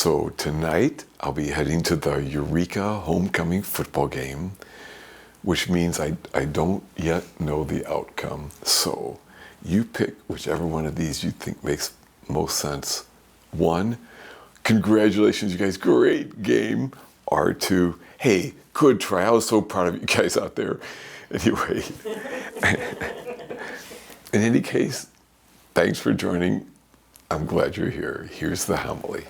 So tonight I'll be heading to the Eureka homecoming football game, which means I don't yet know the outcome. So you pick whichever one of these you think makes most sense. 1, congratulations, you guys, great game. Or 2, hey, good try. I was so proud of you guys out there. Anyway, in any case, thanks for joining. I'm glad you're here. Here's the homily.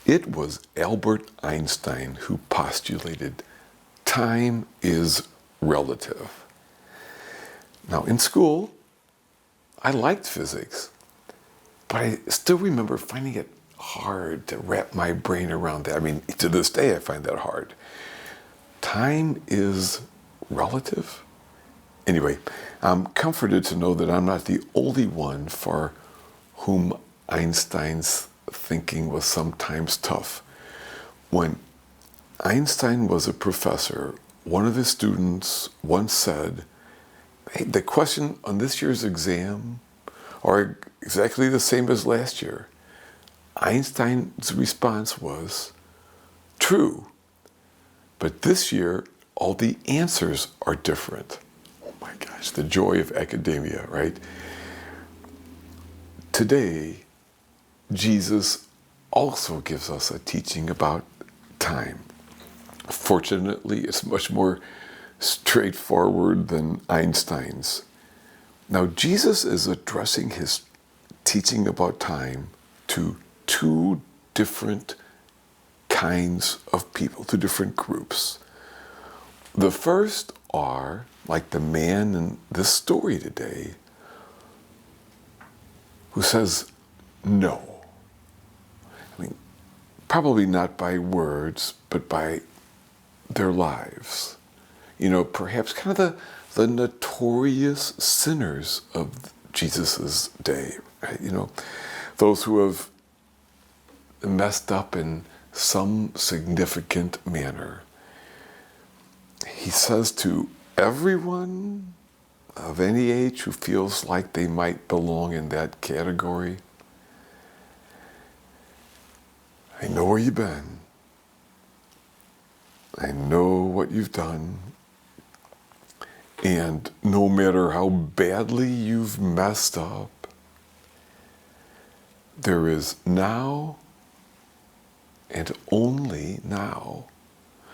It was Albert Einstein who postulated time is relative. Now, in school, I liked physics, but I still remember finding it hard to wrap my brain around that. I mean, to this day, I find that hard. Time is relative? Anyway, I'm comforted to know that I'm not the only one for whom Einstein's thinking was sometimes tough. When Einstein was a professor, one of his students once said, hey, the question on this year's exam are exactly the same as last year. Einstein's response was, true, but this year all the answers are different. Oh my gosh, the joy of academia, right? Today, Jesus also gives us a teaching about time. Fortunately, it's much more straightforward than Einstein's. Now, Jesus is addressing his teaching about time to 2 different kinds of people, 2 different groups. The first are, like the man in this story today, who says no. I mean, probably not by words, but by their lives. You know, perhaps kind of the notorious sinners of Jesus' day, right? You know, those who have messed up in some significant manner. He says to everyone of any age who feels like they might belong in that category, I know where you've been. I know what you've done. And no matter how badly you've messed up, there is now and only now.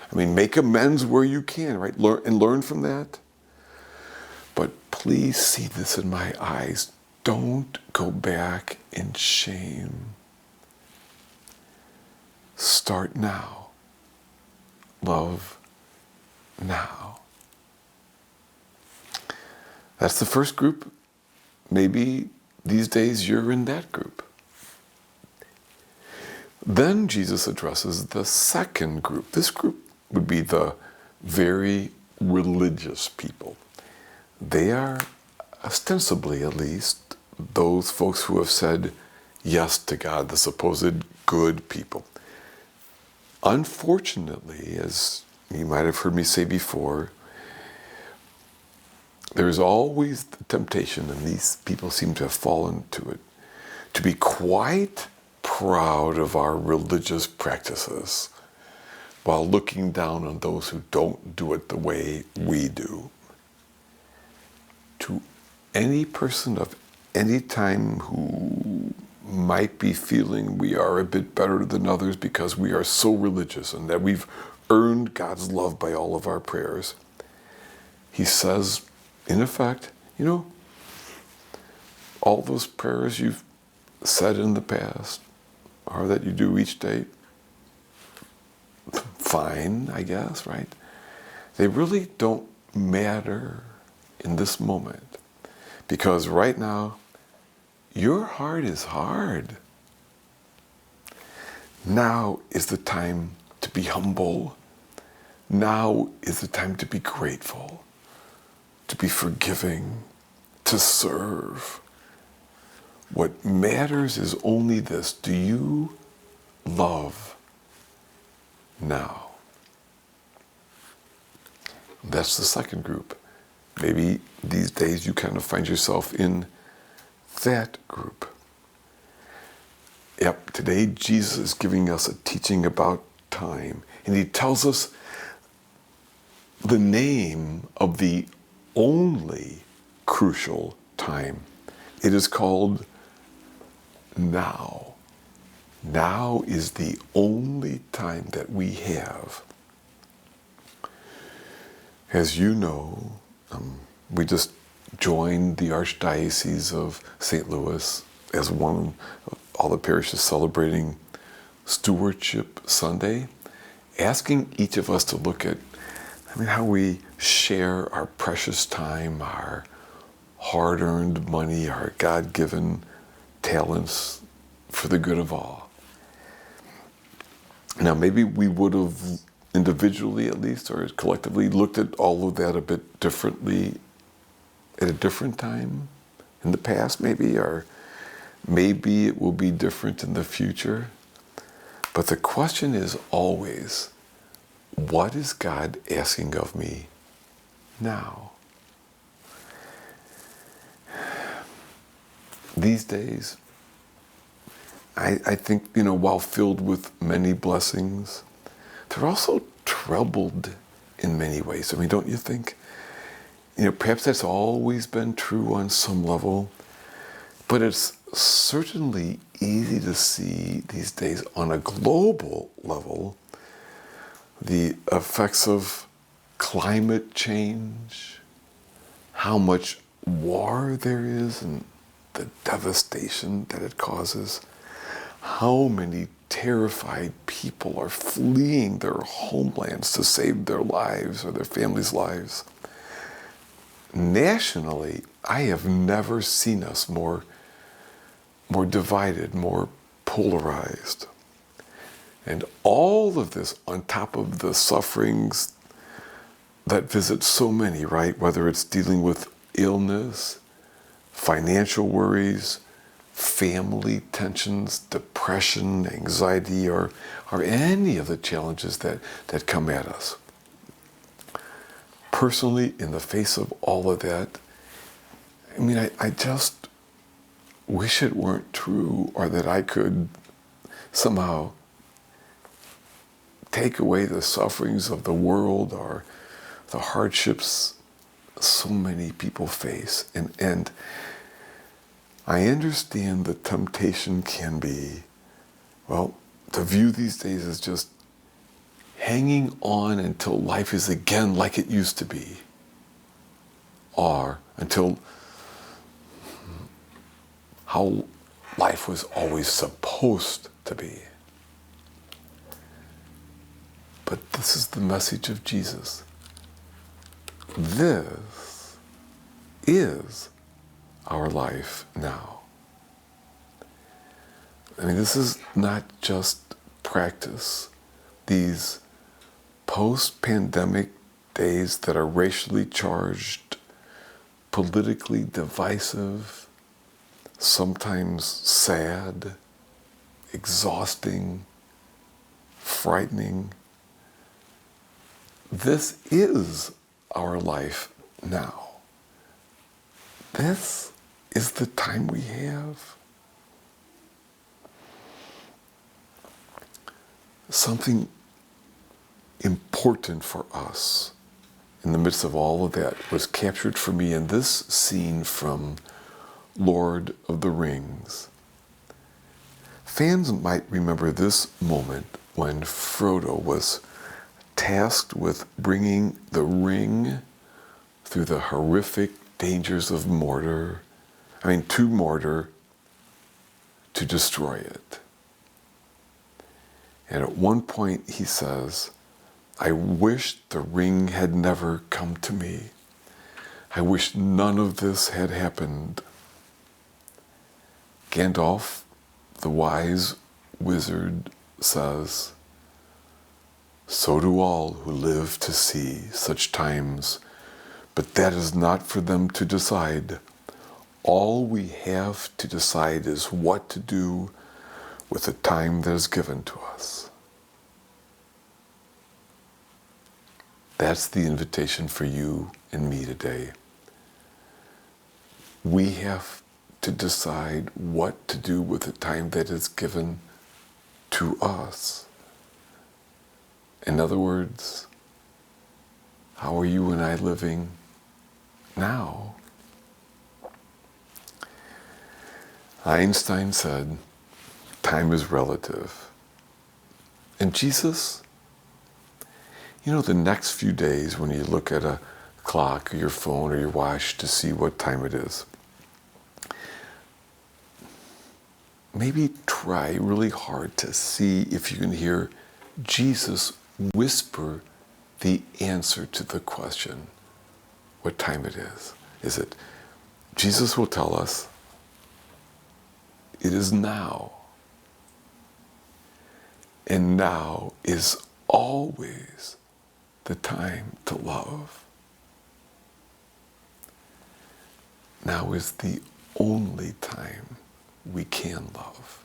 I mean, make amends where you can, right? Learn from that. But please see this in my eyes. Don't go back in shame. Start now. Love now. That's the first group. Maybe these days you're in that group. Then Jesus addresses the second group. This group would be the very religious people. They are, ostensibly at least, those folks who have said yes to God, the supposed good people. Unfortunately, as you might have heard me say before, there's always the temptation, and these people seem to have fallen to it, to be quite proud of our religious practices while looking down on those who don't do it the way we do. To any person of any time who might be feeling we are a bit better than others because we are so religious and that we've earned God's love by all of our prayers, he says, in effect, you know, all those prayers you've said in the past or that you do each day, fine, I guess, right? They really don't matter in this moment, because right now your heart is hard. Now is the time to be humble. Now is the time to be grateful, to be forgiving, to serve. What matters is only this: do you love now? That's the second group. Maybe these days you kind of find yourself in that group. Yep, today Jesus is giving us a teaching about time, and he tells us the name of the only crucial time. It is called now. Now is the only time that we have. As you know, we just joined the Archdiocese of St. Louis as one of all the parishes celebrating Stewardship Sunday, asking each of us to look at how we share our precious time, our hard-earned money, our God-given talents for the good of all. Now, maybe we would have individually at least, or collectively, looked at all of that a bit differently at a different time in the past, maybe, or maybe it will be different in the future. But the question is always, what is God asking of me now? These days, I think, while filled with many blessings, they're also troubled in many ways. Don't you think? Perhaps that's always been true on some level, but it's certainly easy to see these days on a global level the effects of climate change, how much war there is, and the devastation that it causes. How many terrified people are fleeing their homelands to save their lives or their families' lives. Nationally, I have never seen us more divided, more polarized. And all of this on top of the sufferings that visit so many, right? Whether it's dealing with illness, financial worries, family tensions, depression, anxiety, or any of the challenges that come at us. Personally, in the face of all of that, I just wish it weren't true, or that I could somehow take away the sufferings of the world or the hardships so many people face. And I understand the temptation can be, to view these days as just hanging on until life is again like it used to be, or until how life was always supposed to be. But this is the message of Jesus. This is our life now. This is not just practice. These post-pandemic days that are racially charged, politically divisive, sometimes sad, exhausting, frightening. This is our life now. This is the time we have. Something important for us in the midst of all of that was captured for me in this scene from Lord of the Rings. Fans might remember this moment when Frodo was tasked with bringing the ring through the horrific dangers of Mordor, to Mordor, to destroy it. And at one point he says, I wish the ring had never come to me. I wish none of this had happened. Gandalf, the wise wizard, says, so do all who live to see such times, but that is not for them to decide. All we have to decide is what to do with the time that is given to us. That's the invitation for you and me today. We have to decide what to do with the time that is given to us. In other words, how are you and I living now? Einstein said, time is relative. And Jesus, the next few days when you look at a clock or your phone or your watch to see what time it is, maybe try really hard to see if you can hear Jesus whisper the answer to the question, what time it is. Is it, Jesus will tell us, it is now. And now is always the time to love. Now is the only time we can love.